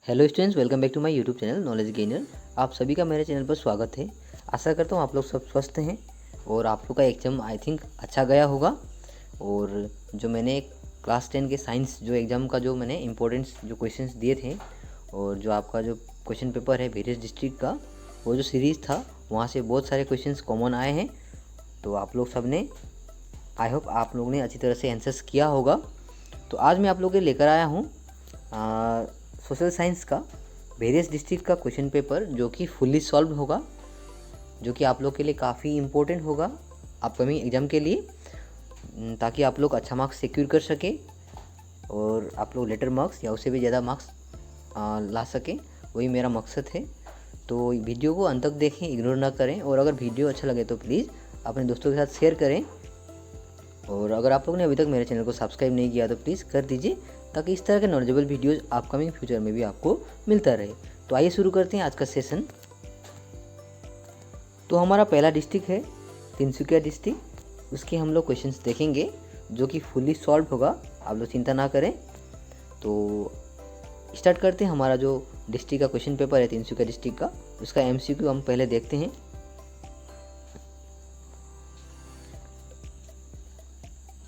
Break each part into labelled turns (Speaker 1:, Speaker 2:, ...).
Speaker 1: Hello students, welcome back to my YouTube channel knowledge gainer. आप सभी का मेरे चैनल पर स्वागत है। आशा करता हूँ आप लोग सब स्वस्थ हैं और आप लोग का एग्ज़ाम आई थिंक अच्छा गया होगा। और जो मैंने क्लास 10 के साइंस जो एग्ज़ाम का जो मैंने इंपॉर्टेंट्स जो क्वेश्चंस दिए थे और जो आपका जो क्वेश्चन पेपर है वेरियस डिस्ट्रिक्ट का, वो जो सीरीज़ था वहाँ से बहुत सारे क्वेश्चंस कॉमन आए हैं। तो आप लोग सब ने, आई होप आप लोगों ने अच्छी तरह से आंसर्स किया होगा। तो आज मैं आप लोगों के लेकर आया हूँ सोशल साइंस का वेरियस डिस्ट्रिक्ट का क्वेश्चन पेपर, जो कि फुल्ली सॉल्व होगा, जो कि आप लोग के लिए काफ़ी इम्पोर्टेंट होगा अपकमिंग एग्ज़ाम के लिए, ताकि आप लोग अच्छा मार्क्स सिक्योर कर सके और आप लोग लेटर मार्क्स या उससे भी ज़्यादा मार्क्स ला सकें। वही मेरा मकसद है। तो वीडियो को अंत तक देखें, इग्नोर ना करें, और अगर वीडियो अच्छा लगे तो प्लीज़ अपने दोस्तों के साथ शेयर करें। और अगर आप लोगों ने अभी तक मेरे चैनल को सब्सक्राइब नहीं किया तो प्लीज़ कर दीजिए, ताकि इस तरह के नॉलेजेबल वीडियोज़ अपकमिंग फ्यूचर में भी आपको मिलता रहे। तो आइए शुरू करते हैं आज का सेशन। तो हमारा पहला डिस्ट्रिक्ट है तिनसुकिया डिस्ट्रिक्ट। उसके हम लोग क्वेश्चंस देखेंगे जो कि फुल्ली सॉल्व होगा, आप लोग चिंता ना करें। तो स्टार्ट करते हैं। हमारा जो डिस्ट्रिक्ट का क्वेश्चन पेपर है तिनसुकिया डिस्ट्रिक्ट का, उसका MCQ हम पहले देखते हैं।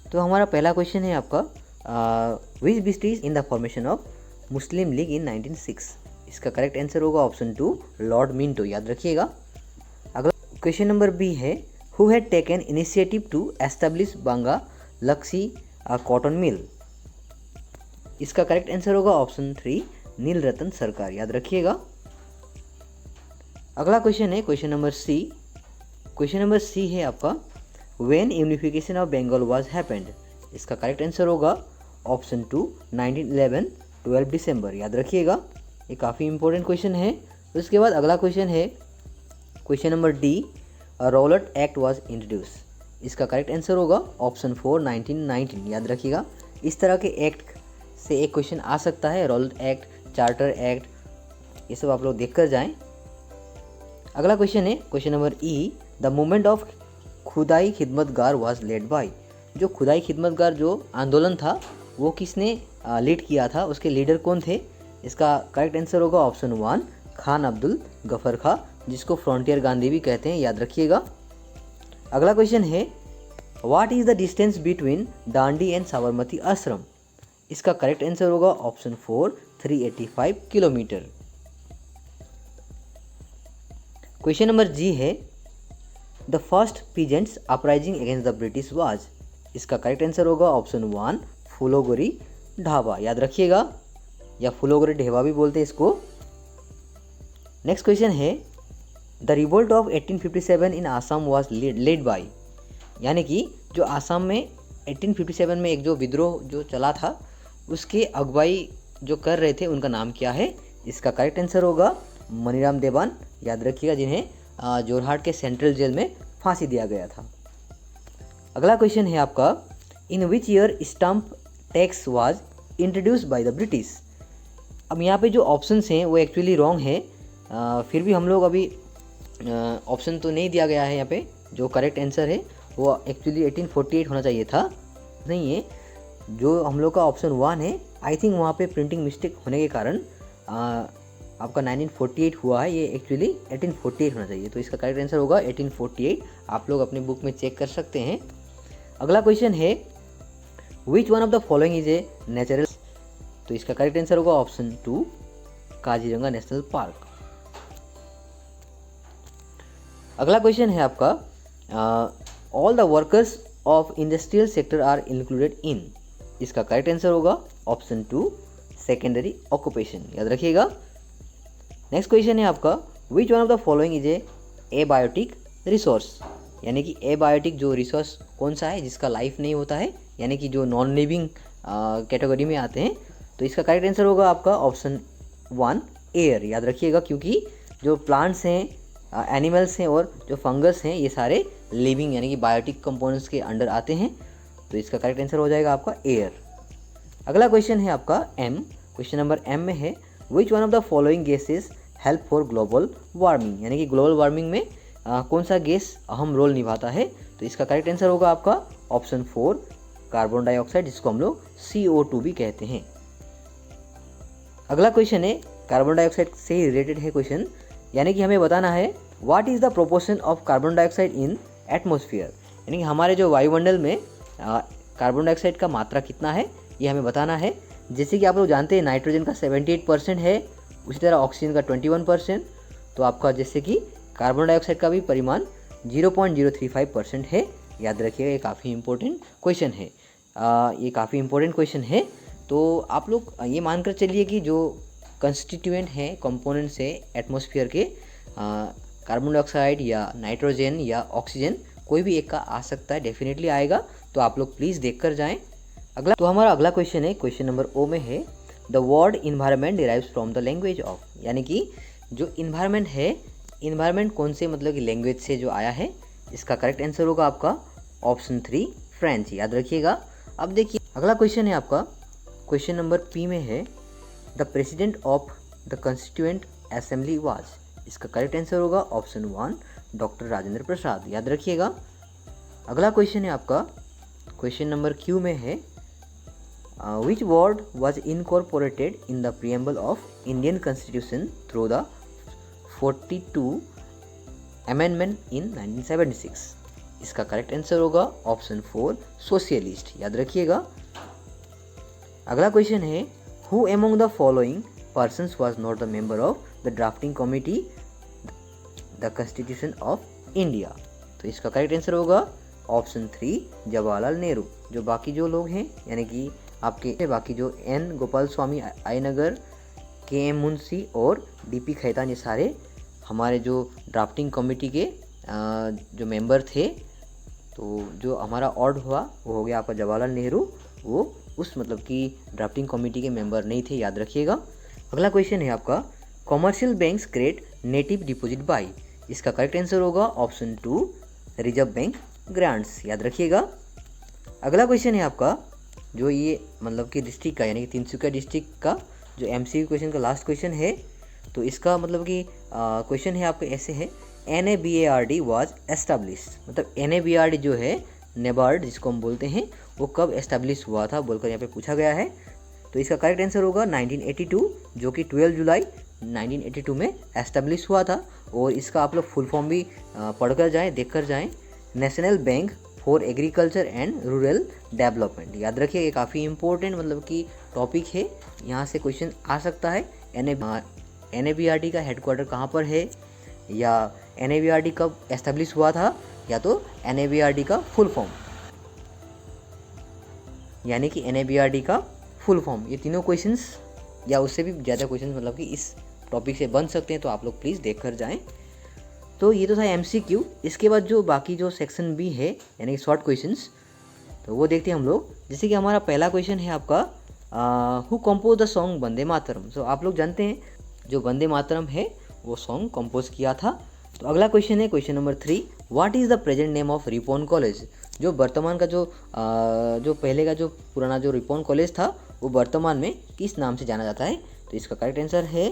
Speaker 1: तो हमारा पहला क्वेश्चन है आपका, which district in the formation of Muslim League in 1906। इसका करेक्ट आंसर होगा ऑप्शन 2 लॉर्ड मिंटो, याद रखिएगा। अगला क्वेश्चन नंबर बी है, who had taken initiative to establish Banga Lakshmi cotton mill. इसका करेक्ट आंसर होगा ऑप्शन 3 नील रतन सरकार, याद रखिएगा। अगला क्वेश्चन है question number C. Question number C है आपका, when unification of Bengal was happened. इसका करेक्ट आंसर होगा ऑप्शन 2 1911 12 दिसंबर, याद रखिएगा। ये काफ़ी इंपॉर्टेंट क्वेश्चन है। उसके बाद अगला क्वेश्चन है question number D, Rowlatt act was introduce. इसका करेक्ट आंसर होगा ऑप्शन 4 1919, याद रखिएगा। इस तरह के एक्ट से एक क्वेश्चन आ सकता है, रॉलेट एक्ट, चार्टर एक्ट, ये सब आप लोग देख कर जाएँ। अगला क्वेश्चन है question number E, the movement of खुदाई खिदमतगार वाज लेड बाय। जो खुदाई खिदमतगार जो आंदोलन था वो किसने लीड किया था, उसके लीडर कौन थे। इसका करेक्ट आंसर होगा ऑप्शन 1 खान अब्दुल गफर खां, जिसको फ्रंटियर गांधी भी कहते हैं, याद रखिएगा। अगला क्वेश्चन है, what is the distance between Dandi and Sabarmati आश्रम। इसका करेक्ट आंसर होगा ऑप्शन 4 385 किलोमीटर। क्वेश्चन नंबर जी है, the first peasants uprising against the British was. इसका करेक्ट आंसर होगा ऑप्शन 1 फुलोगोरी ढाबा, याद रखिएगा, या फुलोगोरी ढेबा भी बोलते हैं इसको। नेक्स्ट क्वेश्चन है, the revolt of 1857 in Assam was led by. यानी कि जो आसाम में 1857 में एक जो विद्रोह जो चला था, उसके अगुवाई जो कर रहे थे उनका नाम क्या है। इसका करेक्ट आंसर होगा मनीराम देवान, याद रखिएगा, जिन्हें जोरहाट के सेंट्रल जेल में फांसी दिया गया था। अगला क्वेश्चन है आपका, in which year stamp tax was introduced by the British. अब यहाँ पे जो ऑप्शंस हैं वो एक्चुअली रॉन्ग है, फिर भी हम लोग अभी ऑप्शन तो नहीं दिया गया है यहाँ पे। जो करेक्ट आंसर है वो एक्चुअली 1848 होना चाहिए था, नहीं है। जो हम लोग का ऑप्शन 1 है, आई थिंक वहाँ पे प्रिंटिंग मिस्टेक होने के कारण आपका 1948 हुआ है, ये एक्चुअली 1848 होना चाहिए। तो इसका करेक्ट आंसर होगा 1848, आप लोग अपनी बुक में चेक कर सकते हैं। अगला क्वेश्चन है, which one of the following is a natural. तो इसका करेक्ट आंसर होगा ऑप्शन 2 काजीरंगा नेशनल पार्क। अगला क्वेश्चन है आपका, all the workers of industrial sector are included in. इसका करेक्ट आंसर होगा ऑप्शन 2 सेकेंडरी ऑक्यूपेशन, याद रखिएगा। नेक्स्ट क्वेश्चन है आपका, which one of the following is a biotic resource. यानी कि एबायोटिक जो रिसोर्स कौन सा है जिसका लाइफ नहीं होता है, यानी कि जो नॉन लिविंग कैटेगरी में आते हैं। तो इसका करेक्ट आंसर होगा आपका ऑप्शन 1 एयर, याद रखिएगा, क्योंकि जो प्लांट्स हैं, एनिमल्स हैं और जो फंगस हैं, ये सारे लिविंग यानी कि बायोटिक कंपोनेंट्स के अंडर आते हैं। तो इसका करेक्ट आंसर हो जाएगा आपका एयर। अगला क्वेश्चन है आपका एम। क्वेश्चन नंबर एम में है, which one of the following gases help for global warming. यानी कि ग्लोबल वार्मिंग में कौन सा गैस अहम रोल निभाता है। तो इसका करेक्ट आंसर होगा आपका ऑप्शन 4 कार्बन डाइऑक्साइड, जिसको हम लोग CO2 भी कहते हैं। अगला क्वेश्चन है, कार्बन डाइऑक्साइड से ही रिलेटेड है क्वेश्चन, यानी कि हमें बताना है what is the proportion of carbon dioxide in atmosphere, यानी कि हमारे जो वायुमंडल में कार्बन डाइऑक्साइड का मात्रा कितना है ये हमें बताना है। जैसे कि आप लोग जानते हैं नाइट्रोजन का 78% है, उसी तरह ऑक्सीजन का 21%, तो आपका जैसे कि कार्बन डाइऑक्साइड का भी परिमाण 0.035% है। याद रखिएगा, ये काफ़ी इंपॉर्टेंट क्वेश्चन है। ये काफ़ी इंपॉर्टेंट क्वेश्चन है। तो आप लोग ये मानकर चलिए कि जो कंस्टिट्यूएंट हैं, कंपोनेंट्स है एटमॉस्फेयर के, कार्बन डाइऑक्साइड या नाइट्रोजन या ऑक्सीजन, कोई भी एक का आ सकता है, डेफिनेटली आएगा। तो आप लोग प्लीज़ देख कर जाएँ। तो हमारा अगला क्वेश्चन है, क्वेश्चन नंबर ओ में है the word environment derives from the language of, यानी कि जो इन्वायरमेंट है, इन्वायरमेंट कौन से मतलब कि लैंग्वेज से जो आया है। इसका करेक्ट आंसर होगा आपका ऑप्शन 3 फ्रेंच। याद रखिएगा। अब देखिए अगला क्वेश्चन है आपका, क्वेश्चन नंबर पी में है the president of the constituent assembly was, इसका करेक्ट आंसर होगा ऑप्शन 1 डॉक्टर राजेंद्र प्रसाद। याद रखिएगा। अगला क्वेश्चन है आपका, क्वेश्चन नंबर क्यू में है which word was incorporated in the preamble of Indian Constitution through the 42 amendment in 1976, इसका करेक्ट आंसर होगा ऑप्शन 4 सोशलिस्ट। याद रखिएगा। अगला क्वेश्चन है who among the following persons was not the member of the drafting committee the Constitution of India, तो इसका correct answer होगा option 3 Jawaharlal Nehru. जो बाकी जो लोग हैं, यानी कि आपके बाकी जो एन गोपाल स्वामी आयनगर, के एम मुंशी और डीपी खैतान, ये सारे हमारे जो ड्राफ्टिंग कमेटी के जो मेंबर थे। तो जो हमारा ऑड हुआ वो हो गया आपका जवाहरलाल नेहरू, वो उस मतलब कि ड्राफ्टिंग कमेटी के मेंबर नहीं थे। याद रखिएगा। अगला क्वेश्चन है आपका commercial banks create native deposit by, इसका करेक्ट आंसर होगा ऑप्शन 2 रिजर्व बैंक ग्रांट्स। याद रखिएगा। अगला क्वेश्चन है आपका, जो ये मतलब कि डिस्ट्रिक्ट का, यानी कि तिनसुकिया डिस्ट्रिक्ट का जो एमसीक्यू क्वेश्चन का लास्ट क्वेश्चन है। तो इसका मतलब कि क्वेश्चन है आपका ऐसे है NABARD वाज एस्टैब्लिश, मतलब NABARD जो है नेबार्ड जिसको हम बोलते हैं, वो कब एस्टैब्लिश हुआ था बोलकर यहाँ पे पूछा गया है। तो इसका करेक्ट आंसर होगा 1982, जो कि 12 जुलाई 1982 में एस्टैब्लिश हुआ था। और इसका आप लोग फुल फॉर्म भी पढ़कर जाएँ, देख कर जाएँ, national bank for agriculture and rural development. याद रखिए, ये काफ़ी इंपॉर्टेंट मतलब कि टॉपिक है, यहाँ से क्वेश्चन आ सकता है। NABARD का हेडक्वार्टर कहाँ पर है, या NABARD कब एस्टेब्लिश हुआ था, या तो NABARD का फुल फॉर्म, यानी कि NABARD का फुल फॉर्म। ये तीनों क्वेश्चंस या उससे भी ज़्यादा क्वेश्चंस मतलब कि इस टॉपिक से बन सकते हैं। तो आप लोग प्लीज़ देख कर जाएँ। तो ये तो था MCQ। इसके बाद जो बाकी जो सेक्शन भी है, यानी कि शॉर्ट क्वेश्चंस, तो वो देखते हैं हम लोग। जैसे कि हमारा पहला क्वेश्चन है आपका who compose the song Vande Mataram. तो आप लोग जानते हैं जो वंदे मातरम है वो सॉन्ग कंपोज किया था। तो अगला क्वेश्चन है question number 3 what is the present name of Ripon college. जो वर्तमान का जो पहले का जो पुराना जो रिपॉन कॉलेज था वो वर्तमान में किस नाम से जाना जाता है। तो इसका करेक्ट आंसर है,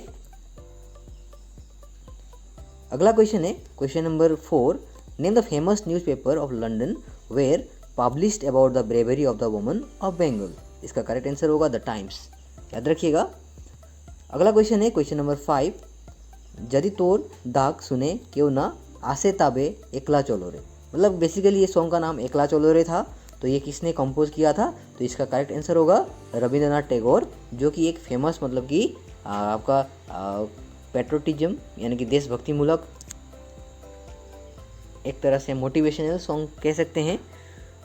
Speaker 1: अगला क्वेश्चन है question number 4 name the famous newspaper of London were published about the bravery of the woman of Bengal. इसका करेक्ट आंसर होगा द टाइम्स। याद रखिएगा। अगला क्वेश्चन है क्वेश्चन नंबर 5 जदि तोर दाग सुने क्यों ना आसे ताबे एकला चलो रे। मतलब बेसिकली ये सॉन्ग का नाम एकला चलो रे था। तो ये किसने कंपोज किया था। तो इसका करेक्ट आंसर होगा रविंद्रनाथ टैगोर, जो कि एक फेमस मतलब कि आपका पेट्रोटिज्म यानी कि देशभक्तिमूलक एक तरह से मोटिवेशनल सॉन्ग कह सकते हैं,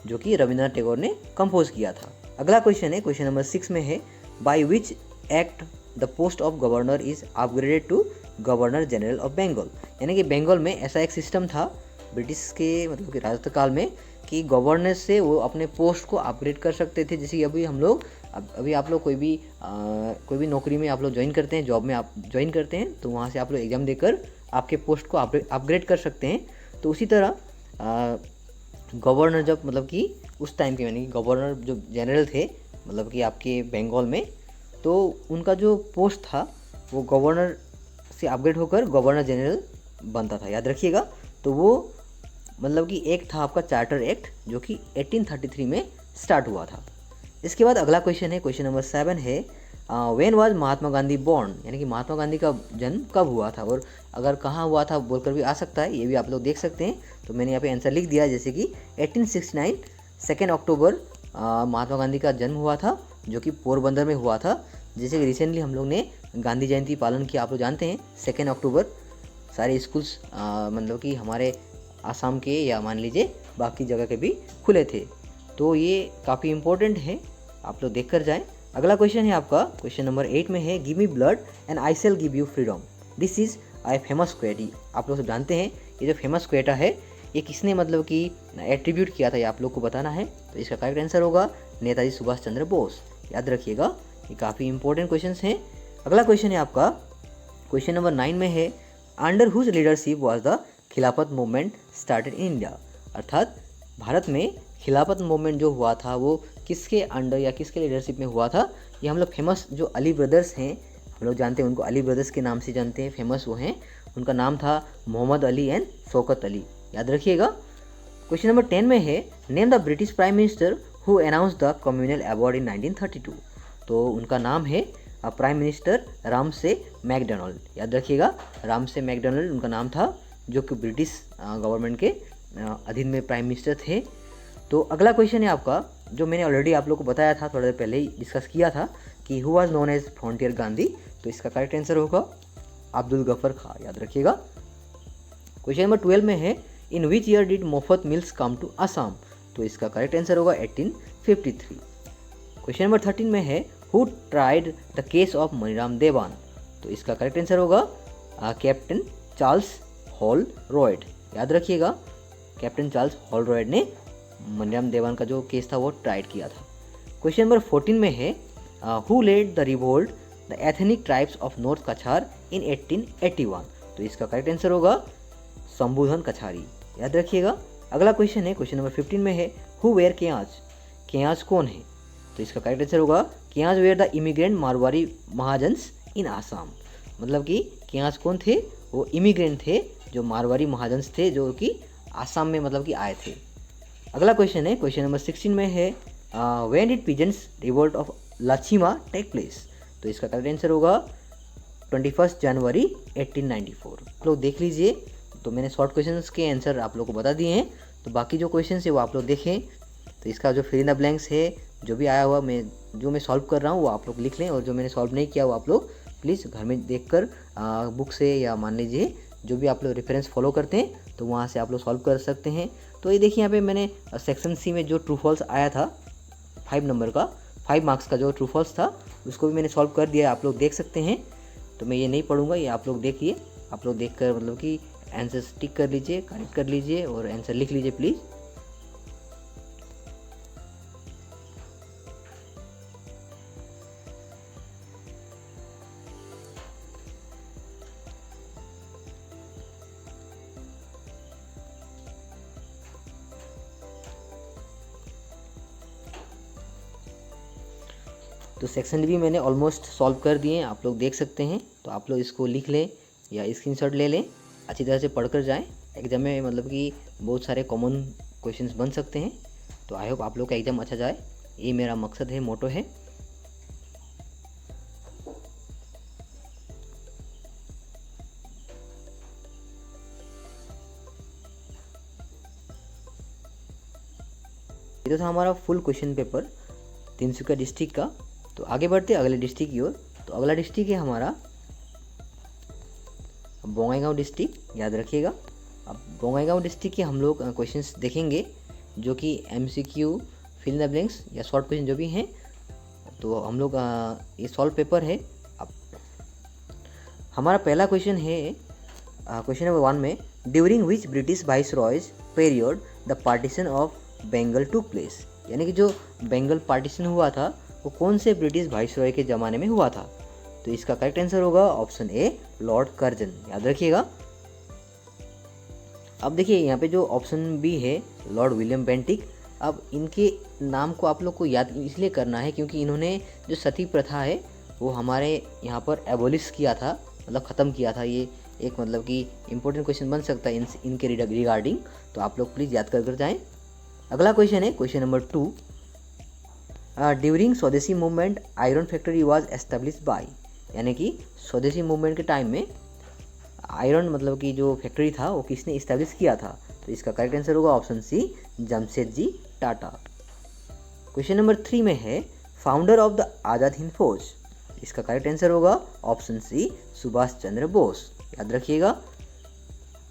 Speaker 1: जो कि रविंद्रनाथ टैगोर ने कंपोज किया था। अगला क्वेश्चन है क्वेश्चन नंबर 6 में है by which act the post of governor is upgraded to governor general of Bengal. यानी कि बंगाल में ऐसा एक सिस्टम था ब्रिटिश के मतलब कि राजत्व काल में कि गवर्नर से वो अपने पोस्ट को अपग्रेड कर सकते थे। जैसे कि अभी हम लोग अभी आप लोग कोई भी नौकरी में आप लोग ज्वाइन करते हैं, जॉब में आप ज्वाइन करते हैं, तो वहाँ से आप लोग एग्ज़ाम देकर आपके पोस्ट को अपग्रेड कर सकते हैं। तो उसी तरह गवर्नर जब मतलब कि उस टाइम के यानी कि गवर्नर जो जनरल थे मतलब कि आपके बंगाल में, तो उनका जो पोस्ट था वो गवर्नर से अपग्रेड होकर गवर्नर जनरल बनता था। याद रखिएगा। तो वो मतलब कि एक था आपका चार्टर एक्ट, जो कि 1833 में स्टार्ट हुआ था। इसके बाद अगला क्वेश्चन है क्वेश्चन नंबर 7 है when was Mahatma Gandhi born, यानी कि महात्मा गांधी का जन्म कब हुआ था, और अगर कहाँ हुआ था बोलकर भी आ सकता है, ये भी आप लोग देख सकते हैं। तो मैंने यहाँ पे आंसर लिख दिया, जैसे कि 1869 2 अक्टूबर महात्मा गांधी का जन्म हुआ था, जो कि पोरबंदर में हुआ था। जैसे कि रिसेंटली हम लोग ने गांधी जयंती पालन किया, आप लोग जानते हैं 2 अक्टूबर सारे स्कूल्स मतलब कि हमारे आसाम के या मान लीजिए बाकी जगह के भी खुले थे। तो ये काफ़ी इम्पोर्टेंट है, आप लोग देख कर जाएँ। अगला क्वेश्चन है आपका, क्वेश्चन नंबर 8 में है, give me blood and I shall give you freedom, this is I famous quote. आप लोग सब जानते हैं ये जो फेमस क्वेटा है ये किसने मतलब कि एट्रीब्यूट किया था, ये आप लोग को बताना है। तो इसका करेक्ट आंसर होगा नेताजी सुभाष चंद्र बोस, याद रखिएगा, ये काफ़ी इंपॉर्टेंट क्वेश्चन हैं। अगला क्वेश्चन है आपका, क्वेश्चन नंबर 9 में है, under whose leadership was the Khilafat movement started in India, अर्थात भारत में खिलाफत मूवमेंट जो हुआ था वो किसके अंडर या किसके लीडरशिप में हुआ था। ये हम लोग फेमस जो अली ब्रदर्स हैं, हम लोग जानते हैं उनको अली ब्रदर्स के नाम से जानते हैं, फेमस वो हैं, उनका नाम था मोहम्मद अली एंड शौकत अली, याद रखिएगा। क्वेश्चन नंबर 10 में है, name the British prime minister who announce the communal award in 1932। तो उनका नाम है प्राइम मिनिस्टर रामसे मैकडोनाल्ड, याद रखिएगा, रामसे मैकडोनाल्ड उनका नाम था, जो कि ब्रिटिश गवर्नमेंट के अधीन में प्राइम मिनिस्टर थे। तो अगला क्वेश्चन है आपका, जो मैंने ऑलरेडी आप लोग को बताया था, थोड़ा देर पहले ही डिस्कस किया था, कि who was known as frontier Gandhi. तो इसका करेक्ट आंसर होगा अब्दुल गफर खां, याद रखिएगा। क्वेश्चन नंबर 12 में है, इन विच ईयर डिड मोफत मिल्स कम टू असम। तो इसका करेक्ट आंसर होगा 1853। क्वेश्चन नंबर 13 में है, who tried the case of Maniram देवान। तो इसका करेक्ट आंसर होगा कैप्टन चार्ल्स हॉल रॉयड, याद रखिएगा, कैप्टन चार्ल्स हॉल रॉयड ने मनीराम देवान का जो केस था वो ट्राइड किया था। क्वेश्चन नंबर 14 में है, who led the revolt the ethnic tribes of north Cachar in 1881। तो इसका करेक्ट आंसर होगा शंभुधन कछारी, याद रखिएगा। अगला क्वेश्चन है, क्वेश्चन नंबर 15 में है, हु वेयर केयाज। केयाज कौन है। तो इसका करेक्ट आंसर होगा Kayas were the immigrant Marwari Mahajans in Assam. मतलब कि केयाज कौन थे, वो इमिग्रेंट थे जो मारवाड़ी महाजन्स थे, जो कि आसाम में मतलब कि आए थे। अगला क्वेश्चन है, क्वेश्चन नंबर 16 में है, when did peasants revolt of Lachima take place. तो इसका करेक्ट आंसर होगा 21 जनवरी 1894। आप लोग देख लीजिए, तो मैंने शॉर्ट क्वेश्चंस के आंसर आप लोग को बता दिए हैं, तो बाकी जो क्वेश्चन है वो आप लोग देखें। तो इसका जो फिल इन द ब्लैंक्स है, जो भी आया हुआ मैं सॉल्व कर रहा हूँ वो आप लोग लिख लें, और जो मैंने सॉल्व नहीं किया वो आप लोग प्लीज़ घर में देखकर बुक से या मान लीजिए जो भी आप लोग रेफरेंस फॉलो करते हैं तो वहाँ से आप लोग सॉल्व कर सकते हैं। तो ये देखिए यहाँ पे मैंने सेक्शन सी में जो ट्रू फॉल्स आया था 5 नंबर का, 5 मार्क्स का जो ट्रू फॉल्स था उसको भी मैंने सॉल्व कर दिया, आप लोग देख सकते हैं। तो मैं ये नहीं पढ़ूंगा, ये आप लोग देखिए, आप लोग देख कर मतलब कि आंसर टिक कर लीजिए, करेक्ट कर लीजिए और आंसर लिख लीजिए प्लीज़। तो सेक्शन भी मैंने ऑलमोस्ट सॉल्व कर दिए हैं, आप लोग देख सकते हैं। तो आप लोग इसको लिख लें या स्क्रीनशॉट ले लें, अच्छी तरह से पढ़कर जाएं। एग्जाम में मतलब कि बहुत सारे कॉमन क्वेश्चंस बन सकते हैं। तो आई होप आप लोग का एग्ज़ाम अच्छा जाए, ये मेरा मकसद है, मोटो है। ये तो था हमारा full question paper Tinsukia district का। तो आगे बढ़ते अगले डिस्ट्रिक्ट की ओर। तो अगला डिस्ट्रिक्ट है हमारा बोंगाईगांव डिस्ट्रिक्ट, याद रखिएगा। अब बोंगाईगांव डिस्ट्रिक्ट के हम लोग क्वेश्चंस देखेंगे, जो कि MCQ, fill in the blanks या शॉर्ट क्वेश्चन जो भी हैं। तो हम लोग ये सॉल्व पेपर है। अब हमारा पहला क्वेश्चन है, क्वेश्चन नंबर 1 में, during which British viceroy's period the partition of Bengal took place. यानी कि जो बंगाल पार्टीशन हुआ था वो कौन से ब्रिटिश वाइस रॉय के ज़माने में हुआ था। तो इसका करेक्ट आंसर होगा ऑप्शन ए, लॉर्ड कर्जन, याद रखिएगा। अब देखिए यहाँ पे जो ऑप्शन बी है लॉर्ड विलियम बेंटिक, अब इनके नाम को आप लोग को याद इसलिए करना है क्योंकि इन्होंने जो सती प्रथा है वो हमारे यहाँ पर एबोलिश किया था, मतलब ख़त्म किया था। ये एक मतलब कि इम्पोर्टेंट क्वेश्चन बन सकता है इनके रिगार्डिंग, तो आप लोग प्लीज़ याद कर जाएँ। अगला क्वेश्चन है क्वेश्चन नंबर 2, ड्यूरिंग स्वदेशी movement iron factory was establish by, यानी कि स्वदेशी मूवमेंट के टाइम में आयरन मतलब कि जो फैक्ट्री था वो किसने इस्टेब्लिश किया था? तो इसका करेक्ट आंसर होगा option C, Jamshedji Tata. Question number 3 में है founder of the Azad Hind Fauj, इसका करेक्ट आंसर होगा ऑप्शन सी, सुभाष चंद्र बोस, याद रखिएगा।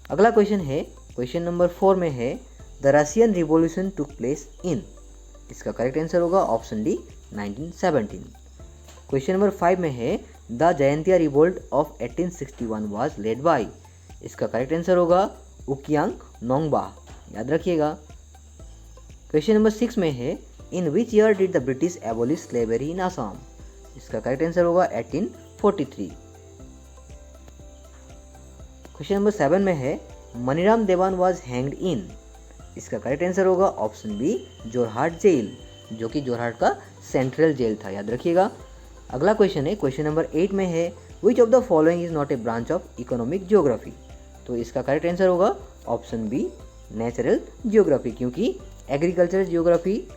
Speaker 1: अगला क्वेश्चन है क्वेश्चन नंबर 4 में है the Russian revolution took place in, इसका करेक्ट आंसर होगा ऑप्शन डी, 1917। क्वेश्चन नंबर 5 में है the Jaintia revolt of 1861 was led by, इसका करेक्ट आंसर होगा उकियांग नोंगबा, याद रखिएगा। क्वेश्चन नंबर 6 में है in which year did the British abolish slavery in Assam, इसका करेक्ट आंसर होगा 1843। क्वेश्चन नंबर 7 में है मनीराम देवान वाज हैंग्ड इन, इसका करेक्ट आंसर होगा ऑप्शन बी, जोरहाट जेल, जो कि जोरहाट का सेंट्रल जेल था, याद रखिएगा। अगला क्वेश्चन है क्वेश्चन नंबर 8 में है विच of the following is not A branch of economic geography, तो इसका करेक्ट आंसर होगा ऑप्शन बी, नेचुरल जियोग्राफी, क्योंकि एग्रीकल्चर जियोग्राफी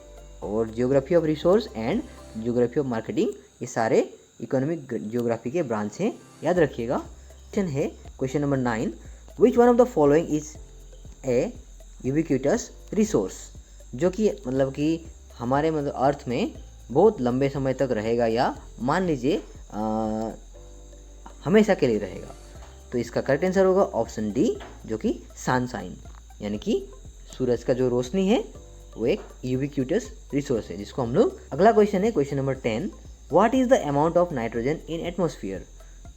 Speaker 1: और geography of resource and geography of marketing ये सारे इकोनॉमिक जियोग्राफी के ब्रांच हैं, याद रखिएगा। क्वेश्चन है question number 9 which one of the following is A ubiquitous resource, जो कि मतलब कि हमारे मतलब अर्थ में बहुत लंबे समय तक रहेगा या मान लीजिए हमेशा के लिए रहेगा, तो इसका करेक्ट आंसर होगा ऑप्शन डी, जो कि सनशाइन, यानी कि सूरज का जो रोशनी है वो एक यूबिक्विटस रिसोर्स है जिसको हम लोग। अगला क्वेश्चन है question number 10 what is the amount of nitrogen in atmosphere,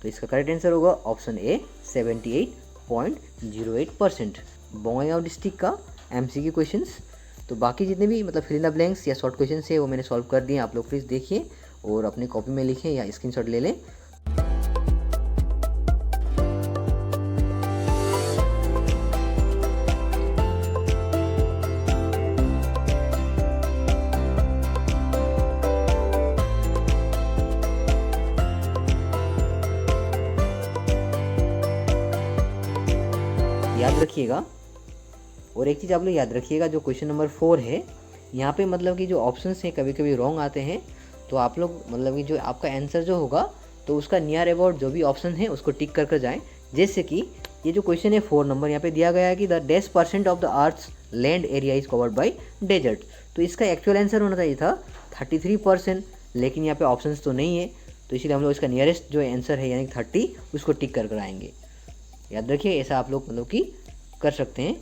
Speaker 1: तो इसका करेक्ट आंसर होगा ऑप्शन ए, 78.08%। बंगाईगांव डिस्ट्रिक्ट का एमसीक्यू क्वेश्चंस। तो बाकी जितने भी मतलब फिल इन द ब्लैंक्स या शॉर्ट क्वेश्चन है वो मैंने सॉल्व कर दिए, आप लोग प्लीज़ देखिए और अपनी कॉपी में लिखें या स्क्रीनशॉट ले लें। याद रखिएगा। और एक चीज़ आप लोग याद रखिएगा, जो क्वेश्चन नंबर 4 है यहाँ पे मतलब कि जो ऑप्शंस हैं कभी कभी रॉन्ग आते हैं, तो आप लोग मतलब कि जो आपका आंसर जो होगा तो उसका नियर अबाउट जो भी ऑप्शन है उसको टिक कर जाएँ। जैसे कि ये जो क्वेश्चन है 4 नंबर यहाँ पे दिया गया है कि the % of the earth's land area is covered by desert, तो इसका एक्चुअल आंसर होना चाहिए था 33%, लेकिन यहाँ पे ऑप्शंस तो नहीं है, तो इसीलिए हम लोग इसका नियरेस्ट जो आंसर है यानी 30 उसको टिक कर आएंगे। याद रखिए, ऐसा आप लोग मतलब कि कर सकते हैं।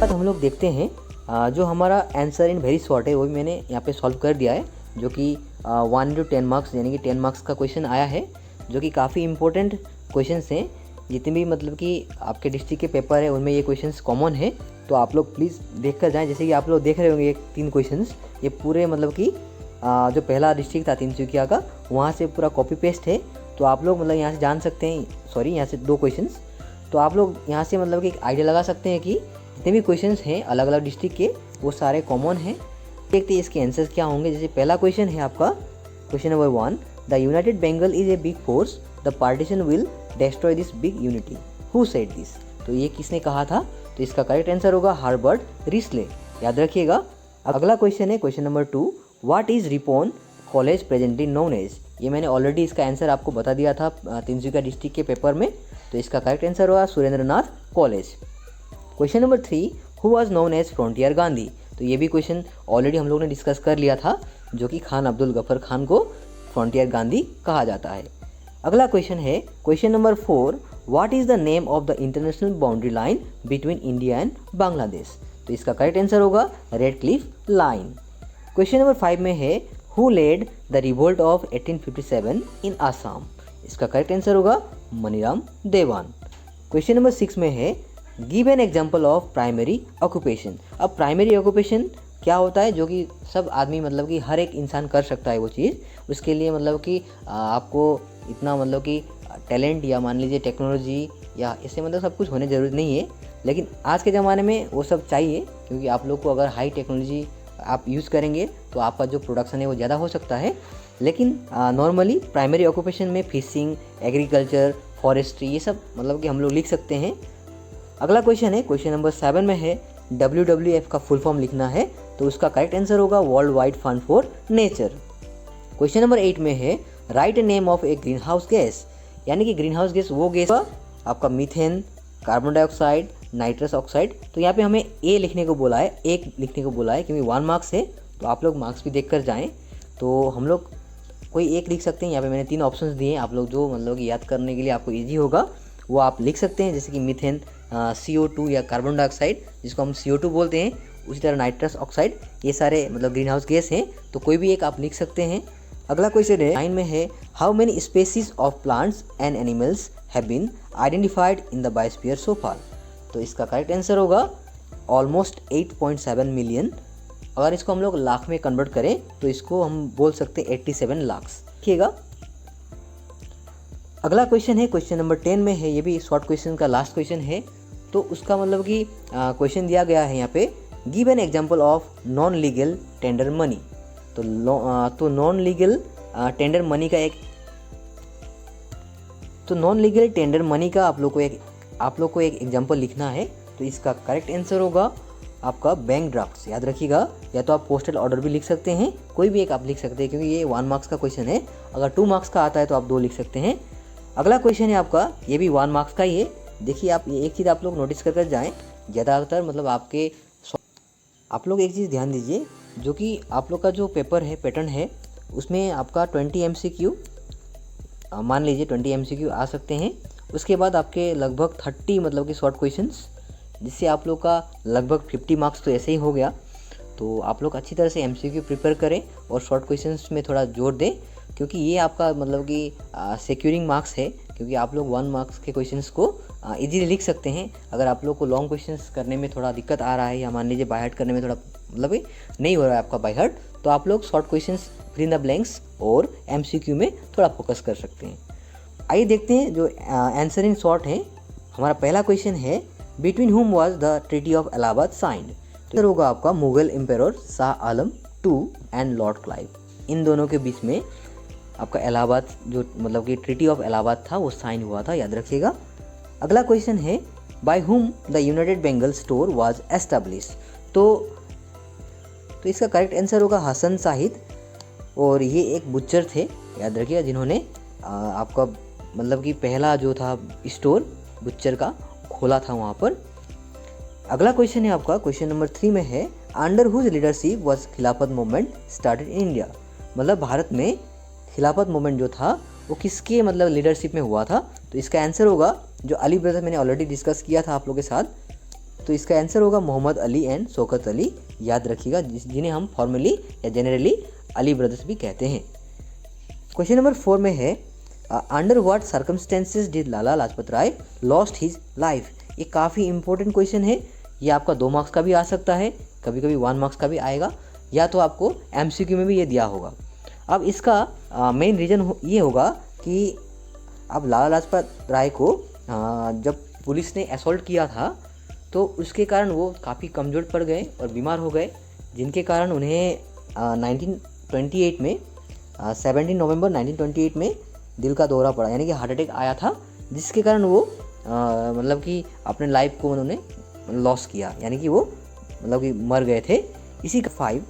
Speaker 1: हम लोग देखते हैं जो हमारा आंसर इन वेरी शॉर्ट है वो भी मैंने यहाँ पे सॉल्व कर दिया है, जो कि 1 to 10 मार्क्स यानी कि 10 मार्क्स का क्वेश्चन आया है, जो कि काफ़ी इंपॉर्टेंट क्वेश्चंस हैं। जितने भी मतलब कि आपके डिस्ट्रिक्ट के पेपर है उनमें ये क्वेश्चंस कॉमन है, तो आप लोग प्लीज़ देख कर जाएँ। जैसे कि आप लोग देख रहे होंगे 3 क्वेश्चंस, ये पूरे मतलब कि जो पहला डिस्ट्रिक्ट था तिनसुकिया का वहाँ से पूरा कॉपी पेस्ट है, तो आप लोग मतलब यहाँ से जान सकते हैं। सॉरी, यहाँ से 2 क्वेश्चंस, तो आप लोग यहाँ से मतलब कि एक आइडिया लगा सकते हैं कि जितने भी क्वेश्चंस हैं अलग अलग डिस्ट्रिक्ट के वो सारे कॉमन हैं। देखते हैं इसके आंसर्स क्या होंगे। जैसे पहला क्वेश्चन है आपका question number 1, the united Bengal is a big force, the partition will destroy this big unity, who said this, तो ये किसने कहा था? तो इसका करेक्ट आंसर होगा हर्बर्ट रिस्ले, याद रखिएगा। अगला क्वेश्चन है question number 2, what is Ripon college presently known as, ये मैंने ऑलरेडी इसका आंसर आपको बता दिया था तिनसुकिया डिस्ट्रिक्ट के पेपर में, तो इसका करेक्ट आंसर होगा Surendranath college. Question number 3, who was known as frontier Gandhi, तो ये भी क्वेश्चन ऑलरेडी हम लोग ने डिस्कस कर लिया था, जो कि खान अब्दुल गफर खान को फ्रंटियर गांधी कहा जाता है। अगला क्वेश्चन है question number 4, what is the name of the international boundary line between India and Bangladesh, तो इसका करेक्ट आंसर होगा Radcliffe line. Question number 5 में है who led the revolt of 1857 in Assam, इसका करेक्ट आंसर होगा मनीराम देवान। क्वेश्चन नंबर 6 में है give an example of primary occupation. अब प्राइमरी ऑक्यूपेशन क्या होता है, जो कि सब आदमी मतलब कि हर एक इंसान कर सकता है वो चीज़, उसके लिए मतलब कि आपको इतना मतलब कि टैलेंट या मान लीजिए टेक्नोलॉजी या इससे मतलब सब कुछ होने ज़रूरत नहीं है, लेकिन आज के ज़माने में वो सब चाहिए, क्योंकि आप लोग को अगर हाई टेक्नोलॉजी आप यूज़ करेंगे तो आपका जो प्रोडक्शन है वो ज़्यादा हो सकता है। लेकिन नॉर्मली प्राइमरी ऑक्यूपेशन में फिशिंग, एग्रीकल्चर, फॉरेस्ट्री ये सब मतलब कि हम लोग लिख सकते हैं। अगला क्वेश्चन है, क्वेश्चन नंबर 7 में है WWF का फुल फॉर्म लिखना है, तो उसका करेक्ट आंसर होगा world wide fund for nature. Question number 8 में है write name of A green house gas, यानी कि ग्रीन हाउस गैस वो गैस आपका methane, carbon dioxide, nitrous oxide. तो यहाँ पे हमें ए लिखने को बोला है, एक लिखने को बोला है क्योंकि 1 मार्क्स है, तो आप लोग मार्क्स भी देख कर जाएँ। तो हम लोग कोई एक लिख सकते हैं। यहाँ पे मैंने 3 ऑप्शंस दिए हैं, आप लोग जो मतलब कि याद करने के लिए आपको ईजी होगा वो आप लिख सकते हैं, जैसे कि मीथेन, CO2 या कार्बन डाइऑक्साइड जिसको हम CO2 बोलते हैं, उसी तरह नाइट्रस ऑक्साइड, ये सारे मतलब ग्रीन हाउस गैस हैं, तो कोई भी एक आप लिख सकते हैं। अगला क्वेश्चन है 9 में है how many species of plants and animals have been identified in the biosphere so far. तो इसका करेक्ट आंसर होगा ऑलमोस्ट 8.7 मिलियन। अगर इसको हम लोग लाख में कन्वर्ट करें तो इसको हम बोल सकते हैं 87 लाख। देखिएगा अगला क्वेश्चन है, क्वेश्चन नंबर 10 में है, ये भी शॉर्ट क्वेश्चन का लास्ट क्वेश्चन है। तो उसका मतलब कि क्वेश्चन दिया गया है यहाँ पे give an example of non legal tender money. तो नॉन लीगल टेंडर मनी का आप लोग को एक एग्जांपल लिखना है। तो इसका करेक्ट आंसर होगा आपका बैंक ड्राफ्ट्स। याद रखिएगा, या तो आप पोस्टल ऑर्डर भी लिख सकते हैं, कोई भी एक आप लिख सकते हैं क्योंकि ये 1 मार्क्स का क्वेश्चन है। अगर 2 मार्क्स का आता है तो आप 2 लिख सकते हैं। अगला क्वेश्चन है आपका, ये भी 1 मार्क्स का ही है। देखिए आप ये एक चीज़ आप लोग नोटिस कर जाएँ, ज़्यादातर मतलब आप लोग एक चीज़ ध्यान दीजिए, जो कि आप लोग का जो पेपर है, पैटर्न है, उसमें आपका 20 MCQ मान लीजिए 20 MCQ आ सकते हैं। उसके बाद आपके लगभग 30 मतलब कि शॉर्ट क्वेश्चंस, जिससे आप लोग का लगभग 50 मार्क्स तो ऐसे ही हो गया। तो आप लोग अच्छी तरह से MCQ प्रिपेयर करें और शॉर्ट क्वेश्चंस में थोड़ा जोर दें, क्योंकि ये आपका मतलब कि सिक्योरिंग मार्क्स है, क्योंकि आप लोग 1 मार्क्स के क्वेश्चंस को इजीली लिख सकते हैं। अगर आप लोग को लॉन्ग क्वेश्चंस करने में थोड़ा दिक्कत आ रहा है, या मान लीजिए बाय हार्ट करने में थोड़ा मतलब नहीं हो रहा है आपका बाय हार्ट, तो आप लोग short questions, fill in the blanks और MCQ में थोड़ा फोकस कर सकते हैं। आइए देखते हैं जो आंसर इन शॉर्ट है। हमारा पहला क्वेश्चन है between whom was the treaty of Allahabad signed. तो होगा आपका Mughal emperor Shah Alam II and Lord Clive, इन दोनों के बीच में आपका इलाहाबाद जो मतलब कि ट्रीटी ऑफ इलाहाबाद था वो साइन हुआ था, याद रखिएगा। अगला क्वेश्चन है by whom the United Bengal store was establish. तो इसका करेक्ट आंसर होगा हसन साहिद, और ये एक बुच्चर थे, याद रखिएगा, जिन्होंने आपका मतलब कि पहला जो था स्टोर बुच्चर का खोला था वहाँ पर। अगला क्वेश्चन है आपका, क्वेश्चन नंबर 3 में है अंडर हुज लीडरशिप वाज खिलाफत मूवमेंट स्टार्टेड इन इंडिया। मतलब भारत में खिलाफत मूवमेंट जो था वो किसके मतलब लीडरशिप में हुआ था। तो इसका आंसर होगा, जो अली ब्रदर्स मैंने ऑलरेडी डिस्कस किया था आप लोगों के साथ, तो इसका आंसर होगा मोहम्मद अली एंड शौकत अली, याद रखिएगा, जिन्हें हम फॉर्मली या जनरली अली ब्रदर्स भी कहते हैं। क्वेश्चन नंबर 4 में है under what circumstances did Lala Lajpat Rai lost his life. ये काफ़ी इंपॉर्टेंट क्वेश्चन है, ये आपका 2 मार्क्स का भी आ सकता है, कभी कभी 1 मार्क्स का भी आएगा, या तो आपको MCQ में भी ये दिया होगा। अब इसका मेन रीज़न ये होगा कि अब लाला लाजपत राय को जब पुलिस ने असॉल्ट किया था तो उसके कारण वो काफ़ी कमज़ोर पड़ गए और बीमार हो गए, जिनके कारण उन्हें 1928 में 17 नवंबर 1928 में दिल का दौरा पड़ा, यानी कि हार्ट अटैक आया था, जिसके कारण वो मतलब कि अपने लाइफ को उन्होंने लॉस किया, यानी कि वो मतलब कि मर गए थे। इसी का 5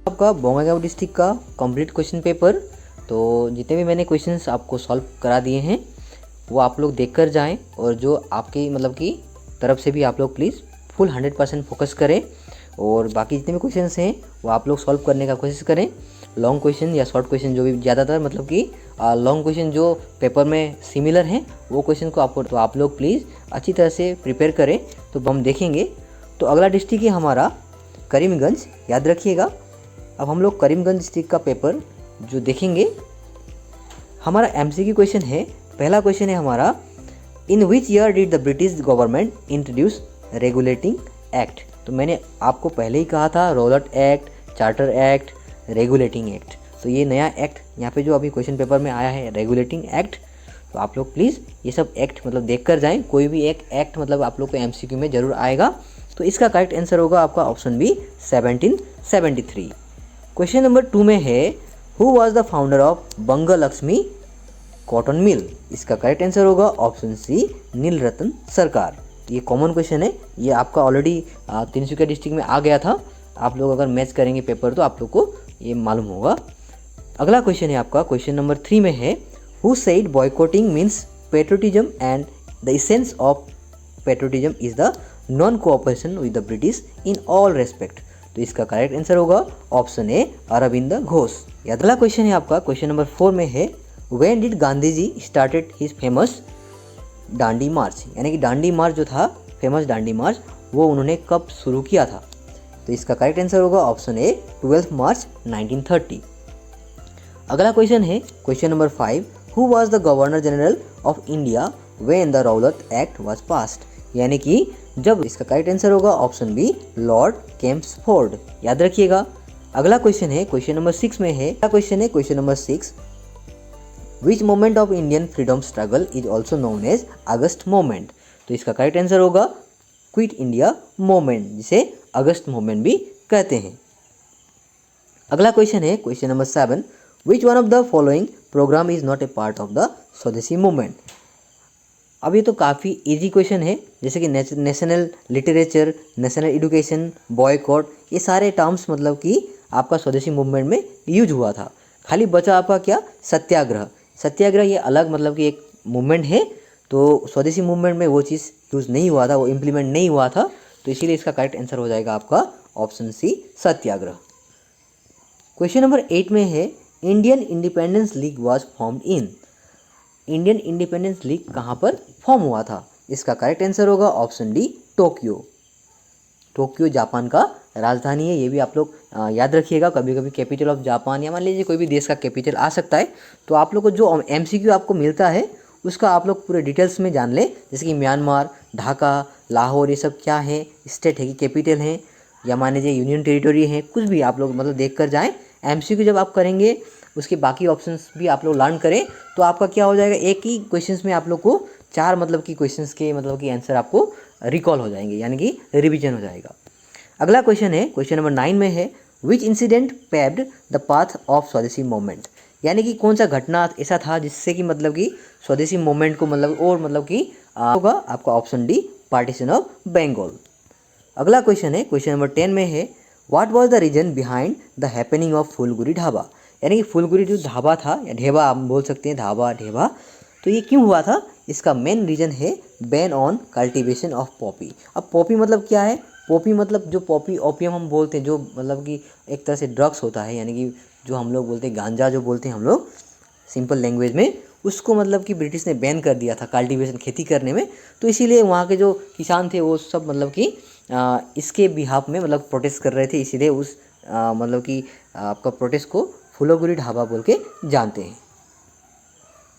Speaker 1: आपका बोंगाईगांव डिस्ट्रिक्ट का कंप्लीट क्वेश्चन पेपर। तो जितने भी मैंने क्वेश्चंस आपको सॉल्व करा दिए हैं वो आप लोग देख कर जाएँ, और जो आपकी मतलब की तरफ से भी आप लोग प्लीज़ फुल 100% फोकस करें, और बाकी जितने भी क्वेश्चंस हैं वो आप लोग सॉल्व करने का कोशिश करें। लॉन्ग क्वेश्चन या शॉर्ट क्वेश्चन जो भी, ज़्यादातर मतलब कि लॉन्ग क्वेश्चन जो पेपर में सिमिलर हैं वो क्वेश्चन को आपको, तो आप लोग प्लीज़ अच्छी तरह से प्रिपेयर करें। तो हम देखेंगे। तो अगला डिस्ट्रिक्ट है हमारा करीमगंज, याद रखिएगा। अब हम लोग करीमगंज डिस्ट्रिक्ट का पेपर जो देखेंगे, हमारा एमसीक्यू क्वेश्चन है। पहला क्वेश्चन है हमारा, in which year did the British government introduce regulating act. तो मैंने आपको पहले ही कहा था Rowlatt act, charter act, regulating act. तो ये नया एक्ट यहाँ पे जो अभी क्वेश्चन पेपर में आया है, रेगुलेटिंग एक्ट। तो आप लोग प्लीज़ ये सब एक्ट मतलब देख कर जाएँ। कोई भी एक एक्ट मतलब आप लोग को एमसीक्यू में ज़रूर आएगा। तो इसका करेक्ट आंसर होगा आपका ऑप्शन बी 1773। क्वेश्चन नंबर 2 में है, who was the founder of Bang Lakshmi cotton mill. इसका करेक्ट आंसर होगा ऑप्शन सी नील रतन सरकार। ये कॉमन क्वेश्चन है, ये आपका ऑलरेडी तिनसुकिया डिस्ट्रिक्ट में आ गया था। आप लोग अगर मैच करेंगे पेपर तो आप लोग को ये मालूम होगा। अगला क्वेश्चन है आपका क्वेश्चन नंबर 3 में है, who said boycotting means patriotism and the essence of patriotism is the non cooperation with the British in all respect. तो इसका करेक्ट आंसर होगा ऑप्शन ए अरविंद घोष। अगला क्वेश्चन है आपका क्वेश्चन नंबर 4 में है, when did Gandhi ji started his famous Dandi march. यानी कि डांडी मार्च जो था, फेमस डांडी मार्च, वो उन्होंने कब शुरू किया था। तो इसका करेक्ट आंसर होगा ऑप्शन ए 12 मार्च 1930। अगला क्वेश्चन है question number 5, who was the governor general of India when the Rowlatt act was passed. यानी कि जब, इसका करेक्ट आंसर होगा ऑप्शन बी लॉर्ड चैम्सफोर्ड। याद रखिएगा। अगला क्वेश्चन है क्वेश्चन नंबर 6 में है, क्वेश्चन है question number 6, which moment of Indian freedom struggle is also known as August moment. तो इसका करेक्ट आंसर होगा क्विट इंडिया मोमेंट, जिसे अगस्त मोमेंट भी कहते हैं। अगला क्वेश्चन है question number 7, which one of the following program is not a part of the swadeshi movement. अब ये तो काफ़ी इजी क्वेश्चन है, जैसे कि national literature, national education, boycott, ये सारे टर्म्स मतलब कि आपका स्वदेशी मूवमेंट में यूज हुआ था। खाली बचा आपका क्या, सत्याग्रह। सत्याग्रह ये अलग मतलब कि एक मूवमेंट है, तो स्वदेशी मूवमेंट में वो चीज़ यूज़ नहीं हुआ था, वो इम्प्लीमेंट नहीं हुआ था। तो इसीलिए इसका करेक्ट आंसर हो जाएगा आपका ऑप्शन सी सत्याग्रह। क्वेश्चन नंबर 8 में है, Indian independence league was formed in. Indian independence league कहाँ पर फॉर्म हुआ था। इसका करेक्ट आंसर होगा option D Tokyo. Tokyo Japan का राजधानी है, ये भी आप लोग याद रखिएगा। कभी कभी कैपिटल ऑफ जापान या मान लीजिए कोई भी देश का कैपिटल आ सकता है। तो आप लोग को जो एमसीक्यू आपको मिलता है उसका आप लोग पूरे डिटेल्स में जान ले, जैसे कि म्यांमार, ढाका, लाहौर, ये सब क्या है, स्टेट है कि कैपिटल है, या मान लीजिए यूनियन टेरिटोरी है, कुछ भी आप लोग मतलब देख कर जाएँ। एमसीक्यू जब आप करेंगे उसके बाकी ऑप्शंस भी आप लोग लर्न करें, तो आपका क्या हो जाएगा, एक ही क्वेश्चंस में आप लोग को 4 मतलब कि क्वेश्चंस के मतलब कि आंसर आपको रिकॉल हो जाएंगे, यानी कि रिवीजन हो जाएगा। अगला क्वेश्चन है क्वेश्चन नंबर 9 में है, which incident paved the path of swadeshi movement. यानी कि कौन सा घटना ऐसा था जिससे कि मतलब कि स्वदेशी मूवमेंट को मतलब और मतलब कि होगा आपका option D partition of Bengal. अगला क्वेश्चन है क्वेश्चन नंबर 10 में है, what was the reason behind the happening of Phulaguri Dhewa. यानी कि फूलगुरी जो ढाबा था, या ढेबा आप बोल सकते हैं, ढाबा ढेबा, तो ये क्यों हुआ था। इसका मेन रीज़न है ban on cultivation of Poppy. अब पॉपी मतलब क्या है, पॉपी मतलब जो पॉपी ओपियम हम बोलते हैं, जो मतलब कि एक तरह से ड्रग्स होता है, यानी कि जो हम लोग बोलते हैं गांजा, जो बोलते हैं हम लोग सिंपल लैंग्वेज में, उसको मतलब कि ब्रिटिश ने बैन कर दिया था कल्टीवेशन, खेती करने में। तो इसीलिए वहाँ के जो किसान थे वो सब मतलब कि इसके बिहाफ में मतलब प्रोटेस्ट कर रहे थे, इसीलिए उस मतलब कि आपका प्रोटेस्ट को फूलगुरी ढाबा बोल के जानते हैं।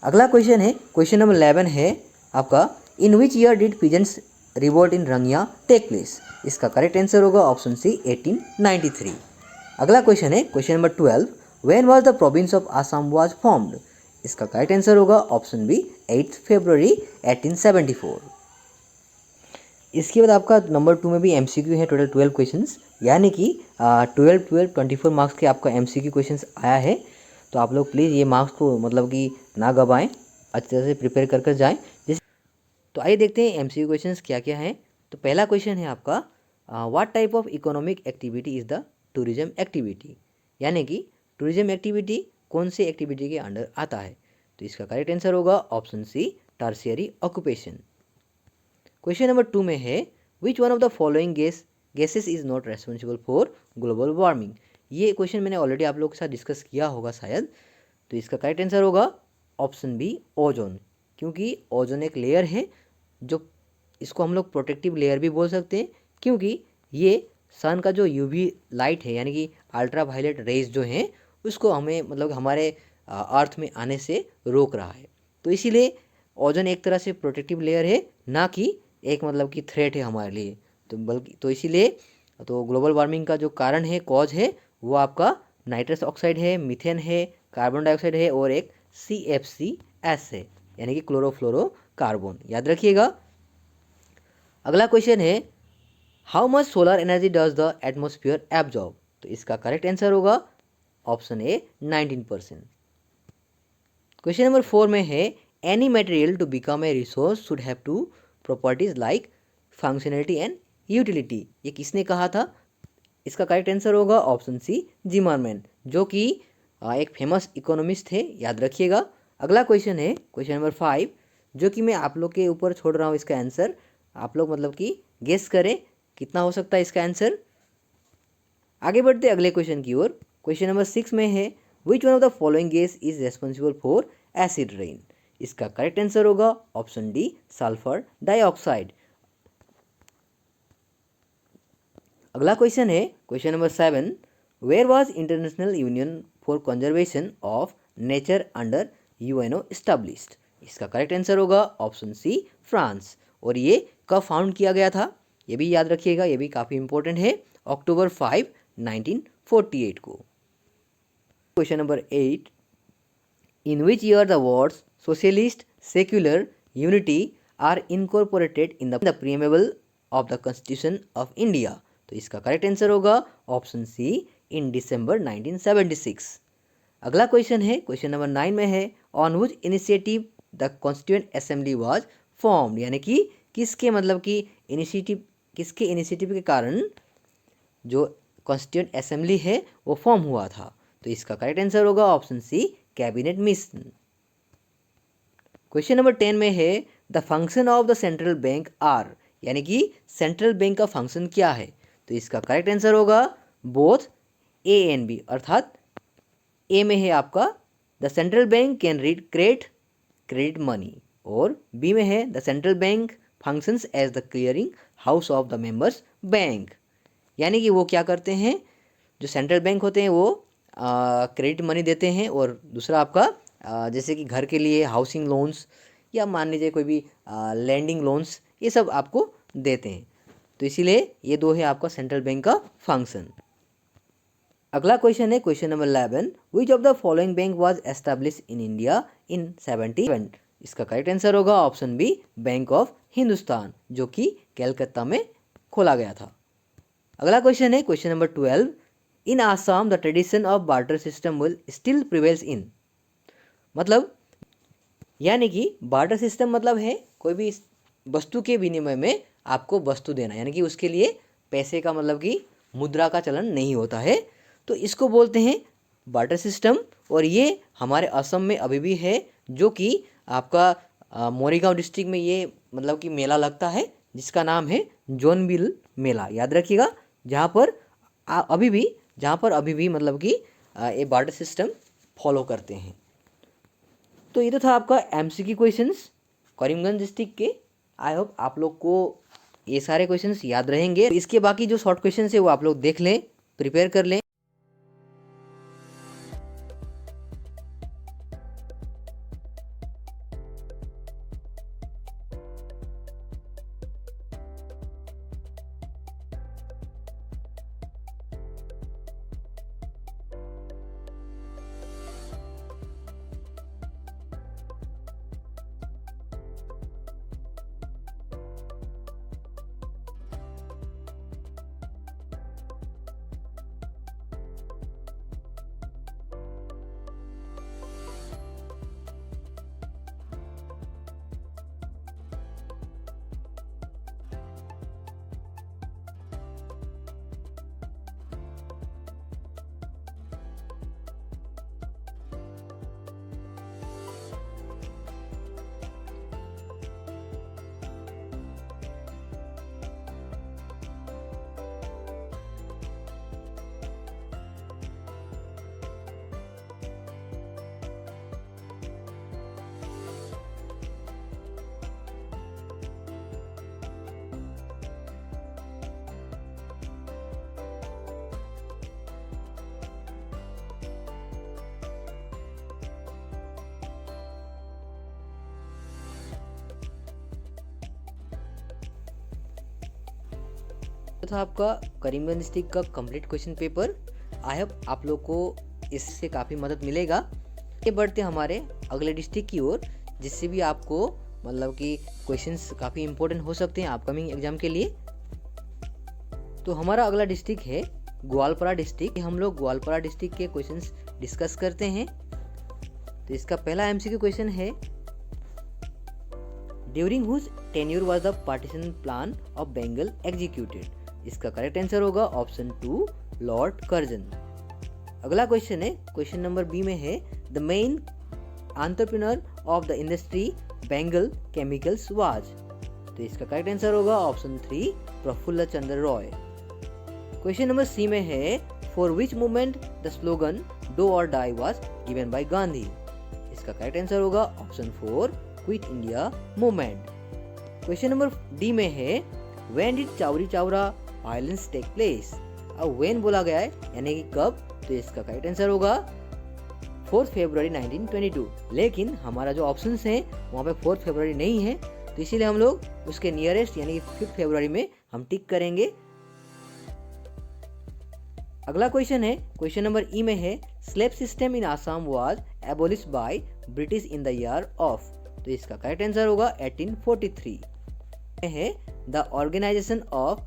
Speaker 1: अगला क्वेश्चन है क्वेश्चन नंबर 11 है आपका, in which year did peasants revolt in Rangia take place. इसका करेक्ट आंसर होगा ऑप्शन सी 1893। अगला क्वेश्चन है question number 12, when was the province of Assam was formed. इसका करेक्ट आंसर होगा ऑप्शन बी 8 फरवरी 1874। इसके बाद आपका नंबर 2 में भी एमसीक्यू है, टोटल 12 क्वेश्चंस, यानी कि 24 मार्क्स के आपका एमसीक्यू क्वेश्चंस आया है। तो आप लोग प्लीज़ ये मार्क्स को मतलब कि ना गवाएं, अच्छी तरह से प्रिपेयर कर कर जाएँ। तो आइए देखते हैं एमसीक्यू क्वेश्चंस क्या क्या हैं। तो पहला क्वेश्चन है आपका, what type of economic activity is the tourism activity. यानी कि टूरिज्म एक्टिविटी कौन से एक्टिविटी के अंडर आता है? तो इसका करेक्ट आंसर होगा option C, tertiary occupation. Question number 2 में है which one of the following gases is not responsible for global warming. ये क्वेश्चन मैंने ऑलरेडी आप लोगों के साथ डिस्कस किया होगा शायद। तो इसका करेक्ट आंसर होगा ऑप्शन बी, ओजोन। क्योंकि ओजोन एक लेयर है जो, इसको हम लोग प्रोटेक्टिव लेयर भी बोल सकते हैं, क्योंकि ये सन का जो यूवी लाइट है यानी कि अल्ट्रा वायलेट रेज जो हैं उसको हमें मतलब हमारे अर्थ में आने से रोक रहा है। तो इसीलिए ओजोन एक तरह से प्रोटेक्टिव लेयर है, ना कि एक मतलब कि थ्रेट है हमारे लिए। तो बल्कि तो इसीलिए तो ग्लोबल वार्मिंग का जो कारण है, कॉज है, वो आपका नाइट्रस ऑक्साइड है, मीथेन है, कार्बन डाइऑक्साइड है और एक CFCS है यानी कि क्लोरोफ्लोरोकार्बन। याद रखिएगा। अगला क्वेश्चन है how much solar energy does the atmosphere absorb. तो इसका करेक्ट आंसर होगा ऑप्शन ए, 19%। क्वेश्चन नंबर 4 में है any material to become a resource should have two properties like functionality and utility. ये किसने कहा था? इसका करेक्ट आंसर होगा ऑप्शन सी, जिमरमैन, जो कि एक फेमस इकोनॉमिस्ट थे। याद रखिएगा। अगला क्वेश्चन है क्वेश्चन नंबर 5, जो कि मैं आप लोग के ऊपर छोड़ रहा हूँ इसका आंसर। आप लोग मतलब कि गेस करें कितना हो सकता है इसका आंसर। आगे बढ़ते अगले क्वेश्चन की ओर। क्वेश्चन नंबर 6 में है which one of the following gas is responsible for acid rain. इसका करेक्ट आंसर होगा ऑप्शन डी, सल्फर डाइऑक्साइड। अगला क्वेश्चन है question number 7, where was international union for conservation of nature under UNO established. इसका correct answer होगा option C, France. और ये कब found किया गया था? ये भी याद रखिएगा, ये भी काफ़ी इंपॉर्टेंट है, अक्टूबर 5, 1948 को। Question number 8, in which year the words socialist, secular, unity are incorporated in the preamble of the constitution of India. तो इसका करेक्ट आंसर होगा ऑप्शन सी, इन दिसंबर 1976। अगला क्वेश्चन है क्वेश्चन नंबर 9 में है on which initiative the constituent assembly was formed. यानी कि किसके मतलब कि किसके इनिशिएटिव के कारण जो कॉन्स्टिट्यूएंट असेंबली है वो फॉर्म हुआ था। तो इसका करेक्ट आंसर होगा option C, cabinet mission. Question number 10 में है the function of the central bank are. यानी कि सेंट्रल बैंक का फंक्शन क्या है? तो इसका करेक्ट आंसर होगा बोथ ए एंड बी। अर्थात ए में है आपका the central bank can read credit money, और बी में है the central bank functions as the clearing house of the members bank. यानी कि वो क्या करते हैं, जो सेंट्रल बैंक होते हैं वो क्रेडिट मनी देते हैं, और दूसरा आपका जैसे कि घर के लिए हाउसिंग लोन्स या मान लीजिए कोई भी लैंडिंग लोन्स, ये सब आपको देते हैं। तो इसीलिए ये दो है आपका सेंट्रल बैंक का फंक्शन। अगला क्वेश्चन है question number 11, which of the following bank was establish in India in 77। इसका करेक्ट आंसर होगा option B, bank of Hindustan, जो कि कलकत्ता में खोला गया था। अगला क्वेश्चन है question number 12, in Assam the tradition of barter system will still prevails इन। मतलब यानी कि बार्टर सिस्टम मतलब है कोई भी वस्तु के विनिमय में आपको वस्तु देना, यानी कि उसके लिए पैसे का मतलब कि मुद्रा का चलन नहीं होता है। तो इसको बोलते हैं बार्टर सिस्टम, और ये हमारे असम में अभी भी है, जो कि आपका मोरीगांव डिस्ट्रिक्ट में ये मतलब कि मेला लगता है जिसका नाम है जोनबिल मेला। याद रखिएगा, जहाँ पर अभी भी मतलब कि ये बार्टर सिस्टम फॉलो करते हैं। तो ये तो था आपका MCQ क्वेश्चंस करीमगंज डिस्ट्रिक्ट के। आई होप आप लोग को ये सारे क्वेश्चंस याद रहेंगे। इसके बाकी जो शॉर्ट क्वेश्चंस है वो आप लोग देख लें, प्रिपेयर कर लें। था आपका करीमगंज डिस्ट्रिक्ट का complete question paper. I hope आप लोग को इससे काफ़ी मदद मिलेगा। ये बढ़ते हमारे अगले डिस्ट्रिक्ट की ओर, जिससे भी आपको मतलब कि क्वेश्चंस काफ़ी इंपॉर्टेंट हो सकते हैं अपकमिंग एग्जाम के लिए। तो हमारा अगला डिस्ट्रिक्ट है ग्वालपारा डिस्ट्रिक्ट। हम लोग ग्वालपारा डिस्ट्रिक्ट के क्वेश्चंस डिस्कस करते हैं। तो इसका पहला एमसीक्यू क्वेश्चन है, during whose tenure was the partition plan of Bengal executed. इसका करेक्ट आंसर होगा ऑप्शन 2 लॉर्ड कर्जन। अगला क्वेश्चन है, क्वेश्चन नंबर बी में है, the main entrepreneur of the industry Bengal chemicals was. तो इसका करेक्ट आंसर होगा option 3 Prafulla Chandra Roy. Question number C में है, for which movement the slogan do or die was given by Gandhi. इसका करेक्ट आंसर होगा option 4 quit India movement. Question number D में है, when did Chauri Chaura violence take place. अब when बोला गया है यानी कि कब, तो इसका करेक्ट आंसर होगा 4 फरवरी 1922। लेकिन हमारा जो ऑप्शंस हैं वहाँ पे 4 फरवरी नहीं है, तो इसीलिए हम लोग उसके नियरेस्ट यानी कि 5 फरवरी में हम टिक करेंगे। अगला क्वेश्चन है, क्वेश्चन नंबर ई में है, slave system in Assam was abolish by British in the year of. तो इसका करेक्ट आंसर होगा 1843 है। The organisation of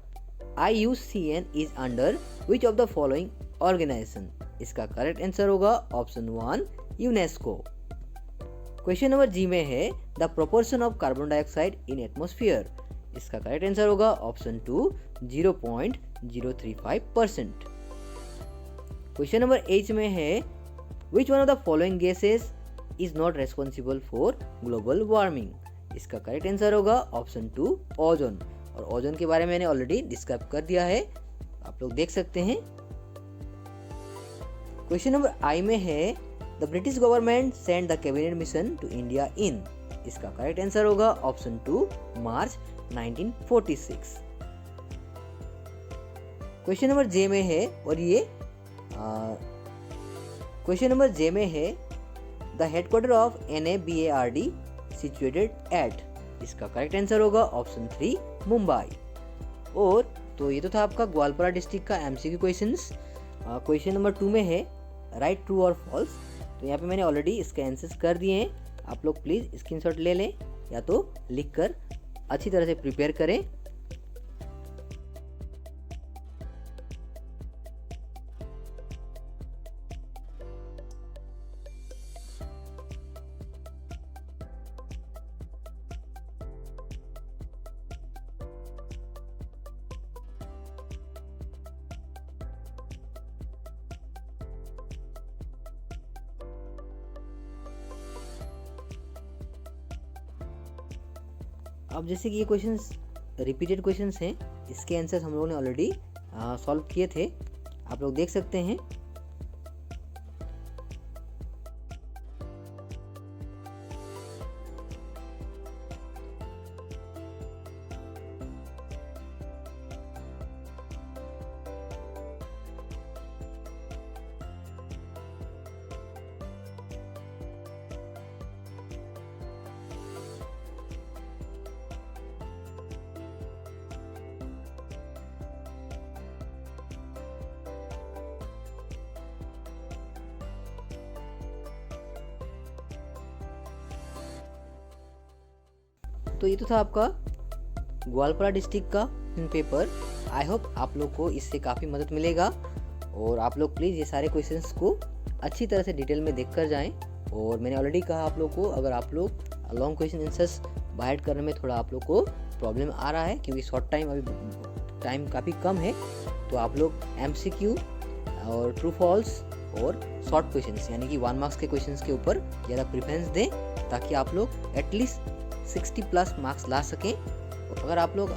Speaker 1: IUCN is under which of the following organisation. इसका करेक्ट आंसर होगा option 1 UNESCO. Question number G में है, the proportion of carbon dioxide in atmosphere. इसका correct answer होगा ऑप्शन 2 0.035%। क्वेश्चन नंबर एच में है, which one of the following gases is not responsible for global warming. इसका correct answer होगा option 2 ozone. और ozone के बारे में मैंने ऑलरेडी डिस्क्राइब कर दिया है, आप लोग देख सकते हैं। क्वेश्चन नंबर आई में है, the British government send the cabinet mission to India in. इसका करेक्ट आंसर होगा option 2 March 1946। Question number J में है, और ये क्वेश्चन नंबर जे में है, the headquarter of NABARD situated at. इसका करेक्ट आंसर होगा ऑप्शन 3 मुंबई। और तो ये तो था आपका ग्वालपारा डिस्ट्रिक्ट का एमसीक्यू क्वेश्चंस। क्वेश्चन नंबर 2 में है, राइट ट्रू और फॉल्स। तो यहाँ पे मैंने ऑलरेडी इसके आंसर्स कर दिए हैं, आप लोग प्लीज़ स्क्रीनशॉट ले लें या तो लिख कर अच्छी तरह से प्रिपेयर करें। अब जैसे कि ये क्वेश्चंस रिपीटेड क्वेश्चंस हैं, इसके आंसर्स हम लोगों ने ऑलरेडी सॉल्व किए थे, आप लोग देख सकते हैं। तो ये तो था आपका ग्वालपारा डिस्ट्रिक्ट का पेपर। आई होप आप लोग को इससे काफ़ी मदद मिलेगा, और आप लोग प्लीज़ ये सारे क्वेश्चंस को अच्छी तरह से डिटेल में देख कर जाएँ। और मैंने ऑलरेडी कहा आप लोग को, अगर आप लोग लॉन्ग क्वेश्चन आंसर्स बाइट करने में थोड़ा आप लोग को प्रॉब्लम आ रहा है, क्योंकि शॉर्ट टाइम अभी टाइम काफ़ी कम है, तो आप लोग MCQ और ट्रू फॉल्स और शॉर्ट क्वेश्चंस यानी कि 1 मार्क्स के क्वेश्चंस के ऊपर ज़्यादा प्रेफरेंस दें, ताकि आप लोग एटलीस्ट 60+ मार्क्स ला सकें। अगर आप लोग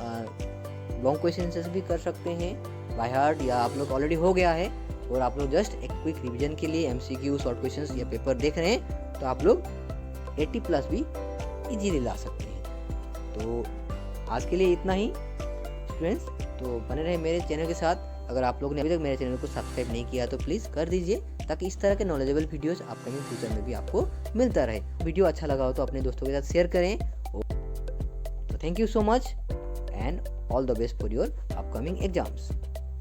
Speaker 1: लॉन्ग क्वेश्चन आंसर्स भी कर सकते हैं बाय हार्ट, या आप लोग ऑलरेडी हो गया है और आप लोग जस्ट एक क्विक रिवीजन के लिए MCQ शॉर्ट क्वेश्चंस या पेपर देख रहे हैं, तो आप लोग 80+ भी इजीली ला सकते हैं। तो आज के लिए इतना ही स्टूडेंट्स, तो बने रहे मेरे चैनल के साथ। अगर आप लोग ने अभी तक मेरे चैनल को सब्सक्राइब नहीं किया तो प्लीज़ कर दीजिए, ताकि इस तरह के नॉलेजेबल वीडियोस अपकमिंग फ्यूचर में भी आपको मिलता रहे। वीडियो अच्छा लगा हो तो अपने दोस्तों के साथ शेयर करें। तो thank you so much and all the best for your upcoming exams.